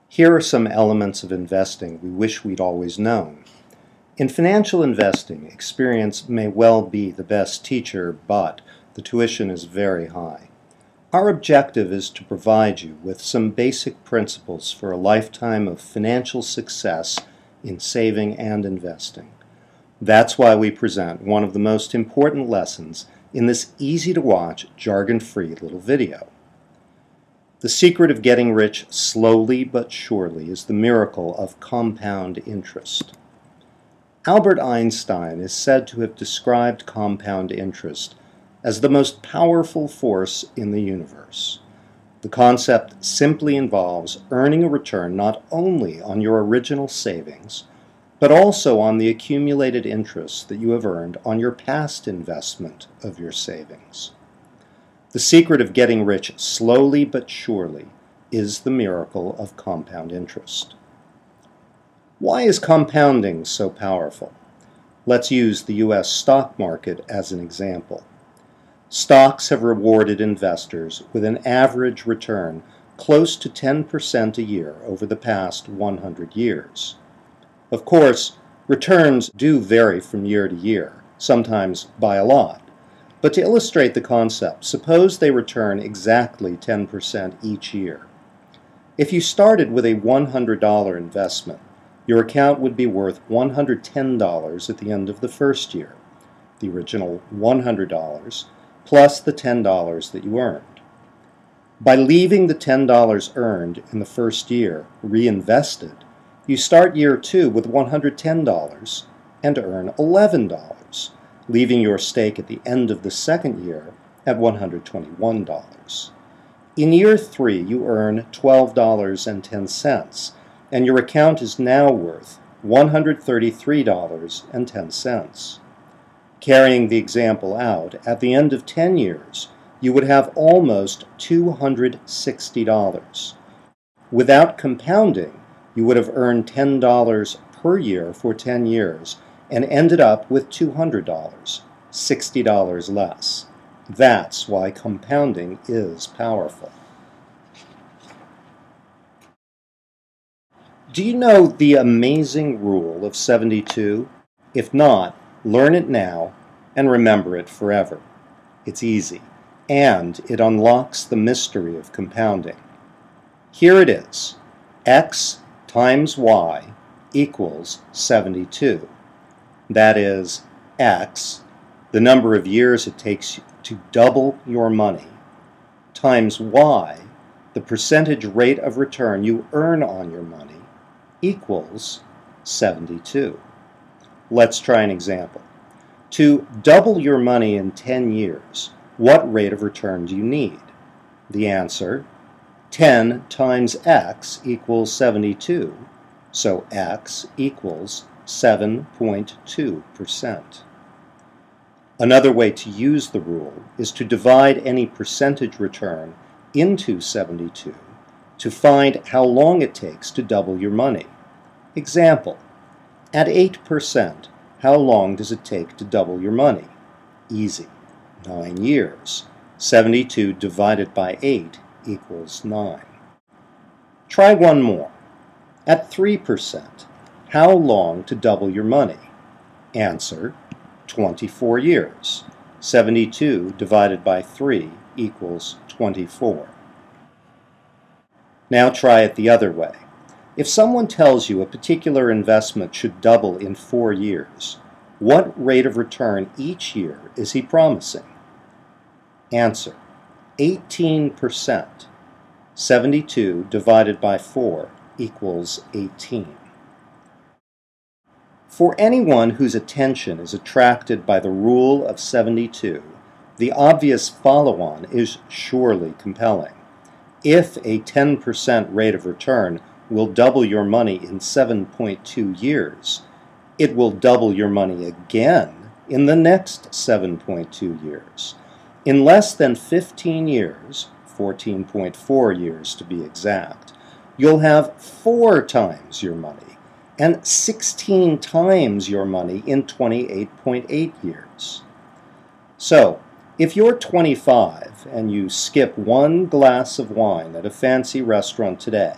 Here are some elements of investing we wish we'd always known. In financial investing, experience may well be the best teacher, but the tuition is very high. Our objective is to provide you with some basic principles for a lifetime of financial success in saving and investing. That's why we present one of the most important lessons in this easy-to-watch, jargon-free little video. The secret of getting rich slowly but surely is the miracle of compound interest. Albert Einstein is said to have described compound interest as the most powerful force in the universe. The concept simply involves earning a return not only on your original savings, but also on the accumulated interest that you have earned on your past investment of your savings. The secret of getting rich slowly but surely is the miracle of compound interest. Why is compounding so powerful? Let's use the U.S. stock market as an example. Stocks have rewarded investors with an average return close to 10% a year over the past 100 years. Of course, returns do vary from year to year, sometimes by a lot. But to illustrate the concept, suppose they return exactly 10% each year. If you started with a $100 investment, your account would be worth $110 at the end of the first year, the original $100 plus the $10 that you earned. By leaving the $10 earned in the first year reinvested, you start year 2 with $110 and earn $11. Leaving your stake at the end of the second year at $121. In year 3, you earn $12.10, and your account is now worth $133.10. Carrying the example out, at the end of 10 years, you would have almost $260. Without compounding, you would have earned $10 per year for 10 years, and ended up with $200, $60 less. That's why compounding is powerful. Do you know the amazing rule of 72? If not, learn it now and remember it forever. It's easy, and it unlocks the mystery of compounding. Here it is. X times Y equals 72. That is, X, the number of years it takes to double your money, times Y, the percentage rate of return you earn on your money, equals 72. Let's try an example. To double your money in 10 years, what rate of return do you need? The answer, 10 times X equals 72, so X equals 7.2%. Another way to use the rule is to divide any percentage return into 72 to find how long it takes to double your money. Example, at 8%, how long does it take to double your money? Easy, 9 years. 72 divided by 8 equals 9. Try one more. At 3%, how long to double your money? Answer, 24 years. 72 divided by 3 equals 24. Now try it the other way. If someone tells you a particular investment should double in 4 years, what rate of return each year is he promising? Answer, 18%. 72 divided by 4 equals 18. For anyone whose attention is attracted by the rule of 72, the obvious follow-on is surely compelling. If a 10% rate of return will double your money in 7.2 years, it will double your money again in the next 7.2 years. In less than 15 years, 14.4 years to be exact, you'll have 4 times your money and 16 times your money in 28.8 years. So, if you're 25 and you skip one glass of wine at a fancy restaurant today,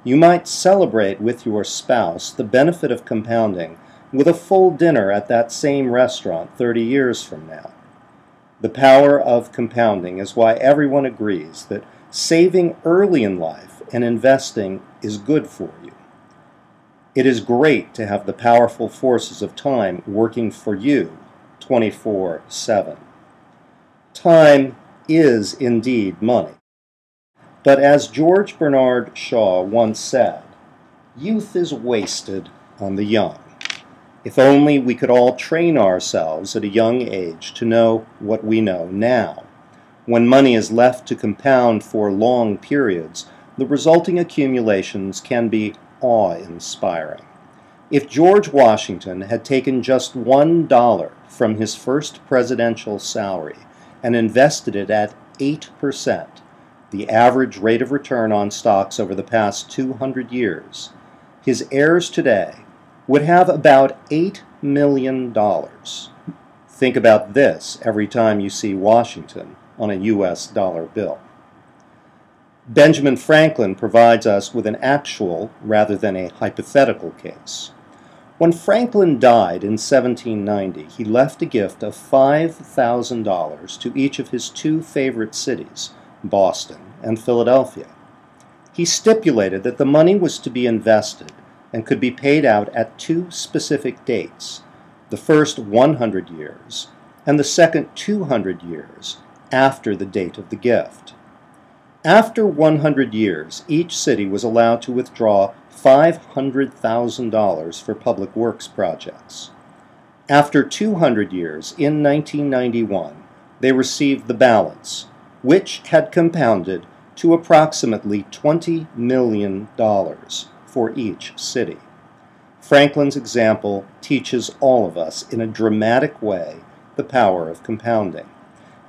You might celebrate with your spouse the benefit of compounding with a full dinner at that same restaurant 30 years from now. The power of compounding is why everyone agrees that saving early in life and investing is good for you. It is great to have the powerful forces of time working for you 24/7. Time is indeed money. But as George Bernard Shaw once said, youth is wasted on the young. If only we could all train ourselves at a young age to know what we know now. When money is left to compound for long periods, the resulting accumulations can be awe-inspiring. If George Washington had taken just $1 from his first presidential salary and invested it at 8%, the average rate of return on stocks over the past 200 years, his heirs today would have about $8 million. Think about this every time you see Washington on a U.S. dollar bill. Benjamin Franklin provides us with an actual rather than a hypothetical case. When Franklin died in 1790, he left a gift of $5,000 to each of his two favorite cities, Boston and Philadelphia. He stipulated that the money was to be invested and could be paid out at two specific dates, the first 100 years and the second 200 years after the date of the gift. After 100 years, each city was allowed to withdraw $500,000 for public works projects. After 200 years, in 1991, they received the balance, which had compounded to approximately $20 million for each city. Franklin's example teaches all of us in a dramatic way the power of compounding.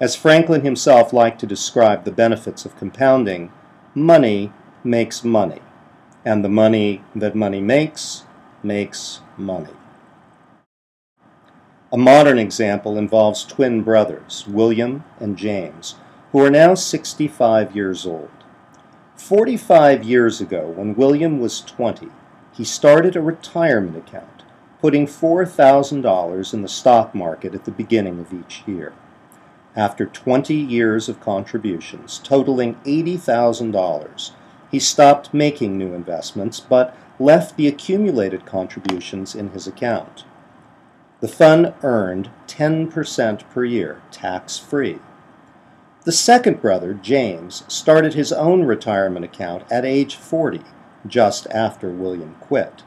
As Franklin himself liked to describe the benefits of compounding, money makes money, and the money that money makes money. A modern example involves twin brothers, William and James, who are now 65 years old. 45 years ago, when William was 20, he started a retirement account, putting $4,000 in the stock market at the beginning of each year. After 20 years of contributions, totaling $80,000, he stopped making new investments, but left the accumulated contributions in his account. The fund earned 10% per year, tax-free. The second brother, James, started his own retirement account at age 40, just after William quit,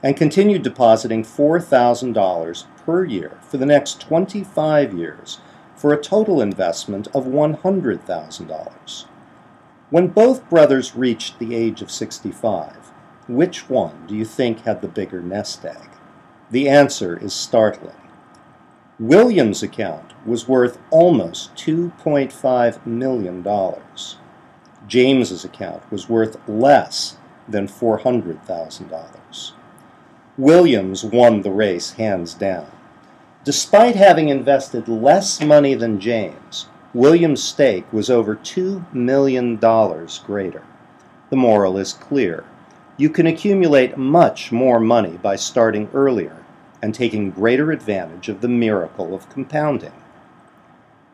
and continued depositing $4,000 per year for the next 25 years for a total investment of $100,000. When both brothers reached the age of 65, which one do you think had the bigger nest egg? The answer is startling. William's account was worth almost $2.5 million. James's account was worth less than $400,000. Williams won the race hands down. Despite having invested less money than James, William's stake was over $2 million greater. The moral is clear. You can accumulate much more money by starting earlier and taking greater advantage of the miracle of compounding.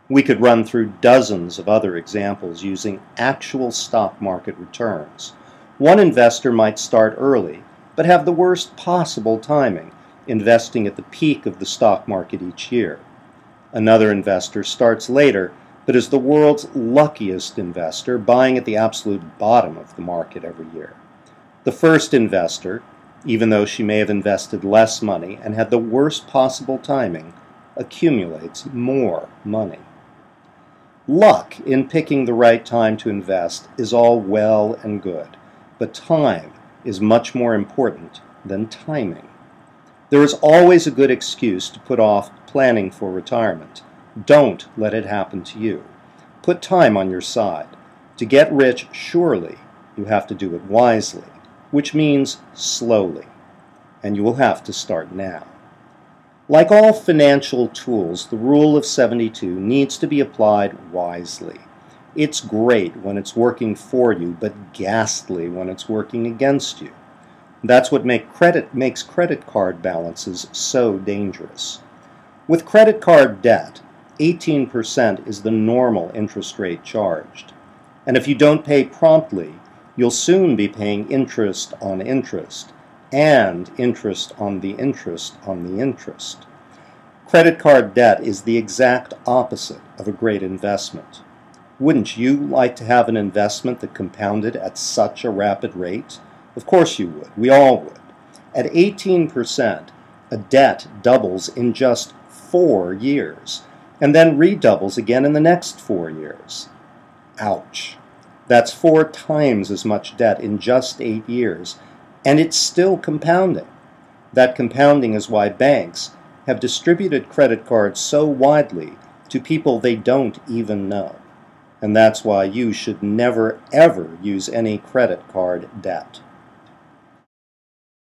We could run through dozens of other examples using actual stock market returns. One investor might start early, but have the worst possible timing, investing at the peak of the stock market each year. Another investor starts later, but is the world's luckiest investor, buying at the absolute bottom of the market every year. The first investor, even though she may have invested less money and had the worst possible timing, accumulates more money. Luck in picking the right time to invest is all well and good, but time is much more important than timing. There is always a good excuse to put off planning for retirement. Don't let it happen to you. Put time on your side. To get rich, surely, you have to do it wisely, which means slowly, and you will have to start now. Like all financial tools, the rule of 72 needs to be applied wisely. It's great when it's working for you, but ghastly when it's working against you. That's what makes credit card balances so dangerous. With credit card debt, 18% is the normal interest rate charged. And if you don't pay promptly, you'll soon be paying interest on interest, and interest on the interest on the interest. Credit card debt is the exact opposite of a great investment. Wouldn't you like to have an investment that compounded at such a rapid rate? Of course you would. We all would. At 18%, a debt doubles in just 4 years, and then redoubles again in the next 4 years. Ouch. That's 4 times as much debt in just 8 years, and it's still compounding. That compounding is why banks have distributed credit cards so widely to people they don't even know. And that's why you should never, ever use any credit card debt.